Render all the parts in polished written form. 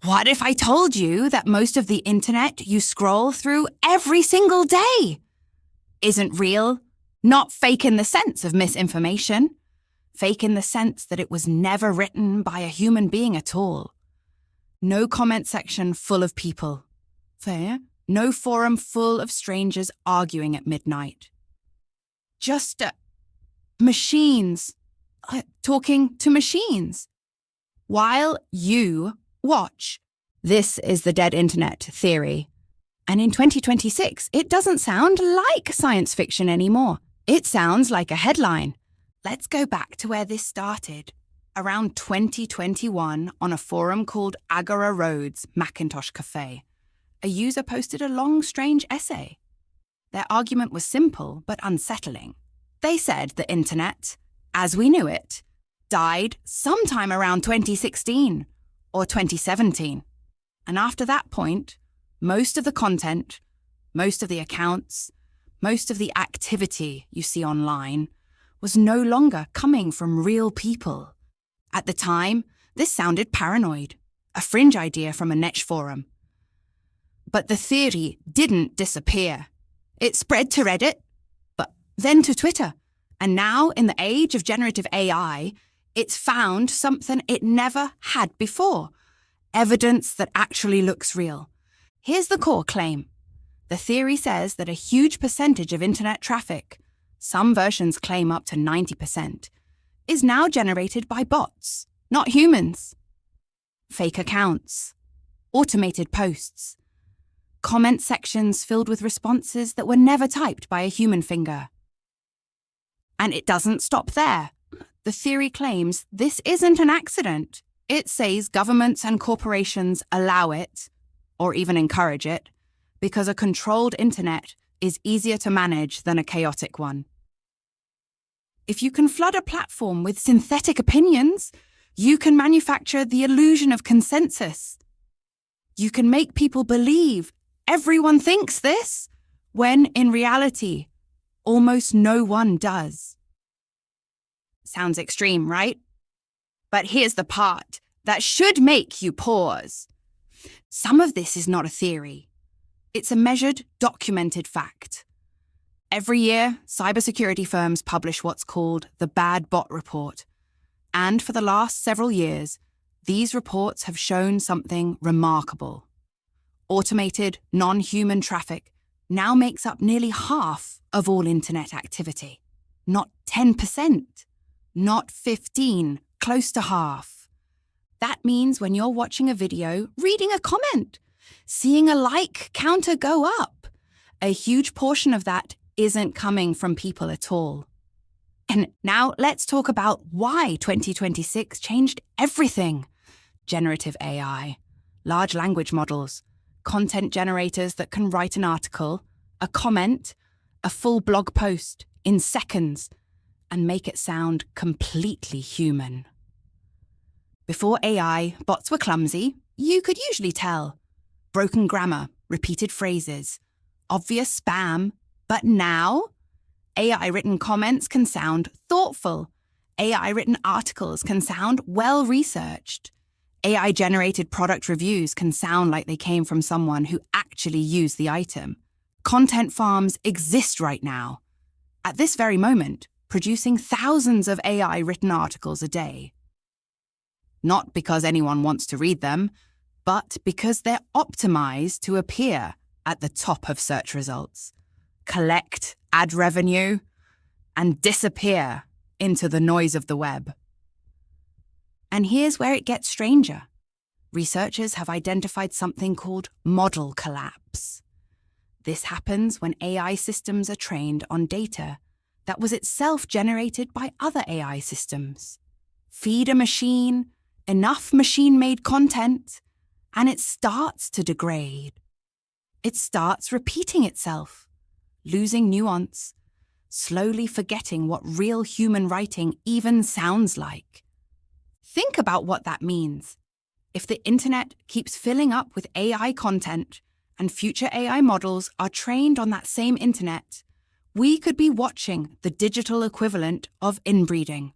What if I told you that most of the internet you scroll through every single day isn't real? Not fake in the sense of misinformation. Fake in the sense that it was never written by a human being at all. No comment section full of people. Fair? No forum full of strangers arguing at midnight. Just machines talking to machines. While you watch. This is the dead internet theory. And in 2026, it doesn't sound like science fiction anymore. It sounds like a headline. Let's go back to where this started. Around 2021, on a forum called Agora Roads Macintosh Cafe, a user posted a long, strange essay. Their argument was simple but unsettling. They said the internet, as we knew it, died sometime around 2016 or 2017. And after that point, most of the content, most of the accounts, most of the activity you see online was no longer coming from real people. At the time, this sounded paranoid, a fringe idea from a niche forum. But the theory didn't disappear. It spread to Reddit, but then to Twitter. And now, in the age of generative AI, it's found something it never had before. Evidence that actually looks real. Here's the core claim. The theory says that a huge percentage of internet traffic, some versions claim up to 90%, is now generated by bots, not humans. Fake accounts, automated posts, comment sections filled with responses that were never typed by a human finger. And it doesn't stop there. The theory claims this isn't an accident. It says governments and corporations allow it, or even encourage it, because a controlled internet is easier to manage than a chaotic one. If you can flood a platform with synthetic opinions, you can manufacture the illusion of consensus. You can make people believe everyone thinks this, when in reality, almost no one does. Sounds extreme, right? But here's the part that should make you pause. Some of this is not a theory. It's a measured, documented fact. Every year, cybersecurity firms publish what's called the Bad Bot Report. And for the last several years, these reports have shown something remarkable. Automated, non-human traffic now makes up nearly half of all internet activity. Not 10%, not 15%, close to half. That means when you're watching a video, reading a comment, seeing a like counter go up, a huge portion of that isn't coming from people at all. And now let's talk about why 2026 changed everything. Generative AI, large language models, content generators that can write an article, a comment, a full blog post in seconds, and make it sound completely human. Before AI, bots were clumsy. You could usually tell. Broken grammar, repeated phrases, obvious spam. But now, AI-written comments can sound thoughtful. AI-written articles can sound well-researched. AI-generated product reviews can sound like they came from someone who actually used the item. Content farms exist right now. At this very moment, producing thousands of AI-written articles a day. Not because anyone wants to read them, but because they're optimized to appear at the top of search results, collect ad revenue, and disappear into the noise of the web. And here's where it gets stranger. Researchers have identified something called model collapse. This happens when AI systems are trained on data that was itself generated by other AI systems. Feed a machine enough machine-made content, and it starts to degrade. It starts repeating itself, losing nuance, slowly forgetting what real human writing even sounds like. Think about what that means. If the internet keeps filling up with AI content and future AI models are trained on that same internet, we could be watching the digital equivalent of inbreeding.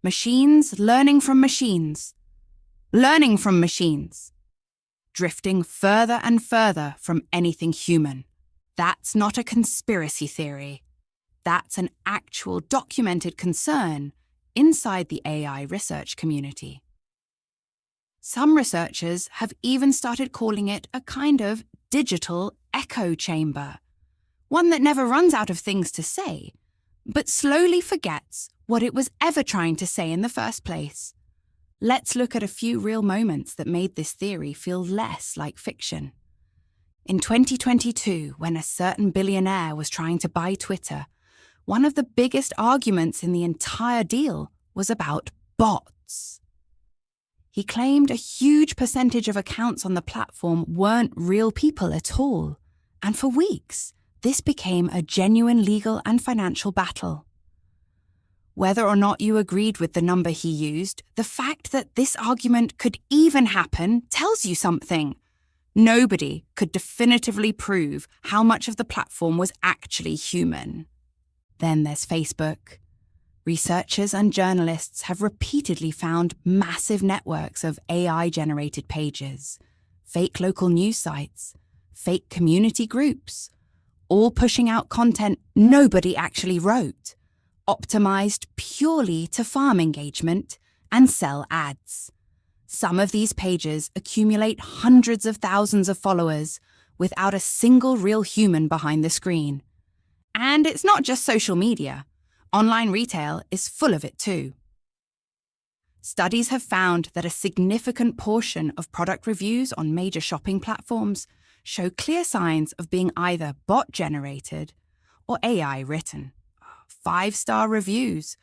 Machines learning from machines. Learning from machines. drifting further and further from anything human. That's not a conspiracy theory. That's an actual documented concern inside the AI research community. Some researchers have even started calling it a kind of digital echo chamber, one that never runs out of things to say, but slowly forgets what it was ever trying to say in the first place. Let's look at a few real moments that made this theory feel less like fiction. In 2022, when a certain billionaire was trying to buy Twitter, one of the biggest arguments in the entire deal was about bots. He claimed a huge percentage of accounts on the platform weren't real people at all, and for weeks, this became a genuine legal and financial battle. Whether or not you agreed with the number he used, the fact that this argument could even happen tells you something. Nobody could definitively prove how much of the platform was actually human. Then there's Facebook. Researchers and journalists have repeatedly found massive networks of AI-generated pages, fake local news sites, fake community groups, all pushing out content nobody actually wrote, optimized purely to farm engagement and sell ads. Some of these pages accumulate hundreds of thousands of followers without a single real human behind the screen. And it's not just social media. Online retail is full of it too. Studies have found that a significant portion of product reviews on major shopping platforms show clear signs of being either bot-generated or AI-written. 5-star reviews,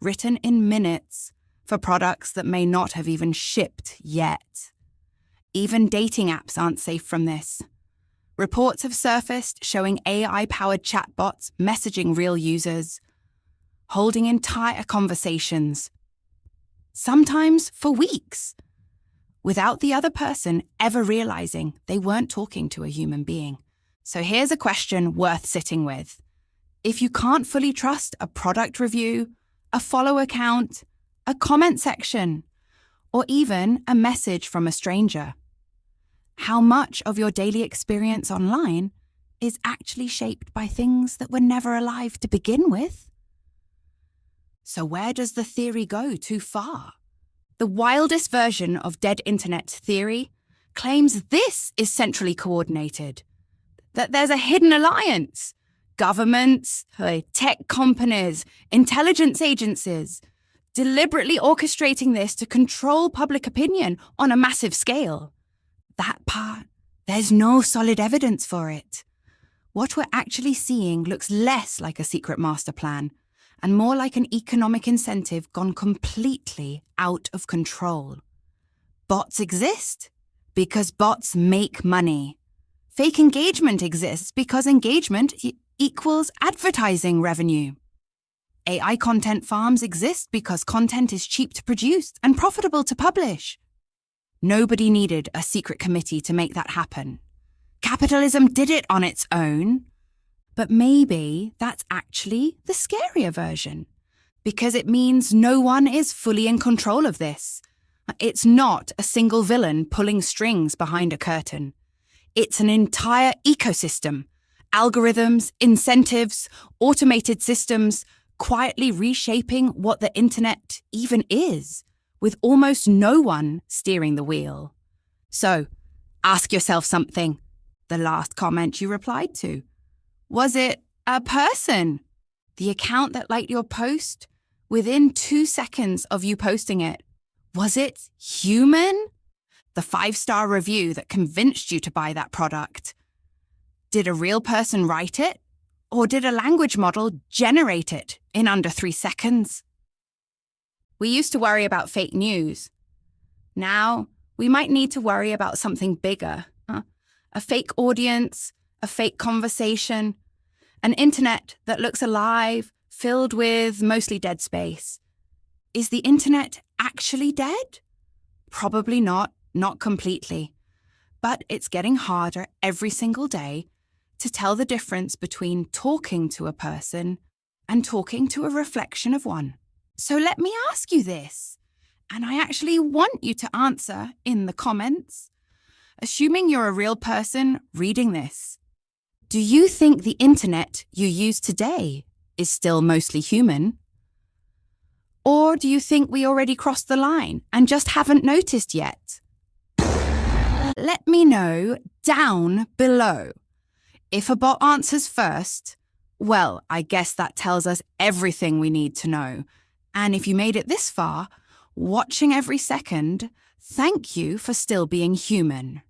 written in minutes, for products that may not have even shipped yet. Even dating apps aren't safe from this. Reports have surfaced showing AI-powered chatbots messaging real users, holding entire conversations, sometimes for weeks, without the other person ever realizing they weren't talking to a human being. So here's a question worth sitting with. If you can't fully trust a product review, a follow account, a comment section, or even a message from a stranger, how much of your daily experience online is actually shaped by things that were never alive to begin with? So where does the theory go too far? The wildest version of dead internet theory claims this is centrally coordinated, that there's a hidden alliance. Governments, tech companies, intelligence agencies, deliberately orchestrating this to control public opinion on a massive scale. That part, there's no solid evidence for it. What we're actually seeing looks less like a secret master plan and more like an economic incentive gone completely out of control. Bots exist because bots make money. Fake engagement exists because engagement equals advertising revenue. AI content farms exist because content is cheap to produce and profitable to publish. Nobody needed a secret committee to make that happen. Capitalism did it on its own. But maybe that's actually the scarier version, because it means no one is fully in control of this. It's not a single villain pulling strings behind a curtain. It's an entire ecosystem. Algorithms, incentives, automated systems, quietly reshaping what the internet even is, with almost no one steering the wheel. So, ask yourself something. The last comment you replied to. Was it a person? The account that liked your post within 2 seconds of you posting it? Was it human? The 5-star review that convinced you to buy that product? Did a real person write it? Or did a language model generate it in under 3 seconds? We used to worry about fake news. Now, we might need to worry about something bigger. A fake audience, a fake conversation, an internet that looks alive, filled with mostly dead space. Is the internet actually dead? Probably not completely. But it's getting harder every single day to tell the difference between talking to a person and talking to a reflection of one. So let me ask you this, and I actually want you to answer in the comments. assuming you're a real person reading this, do you think the internet you use today is still mostly human? Or do you think we already crossed the line and just haven't noticed yet? Let me know down below. If a bot answers first, well, I guess that tells us everything we need to know. And if you made it this far, watching every second, thank you for still being human.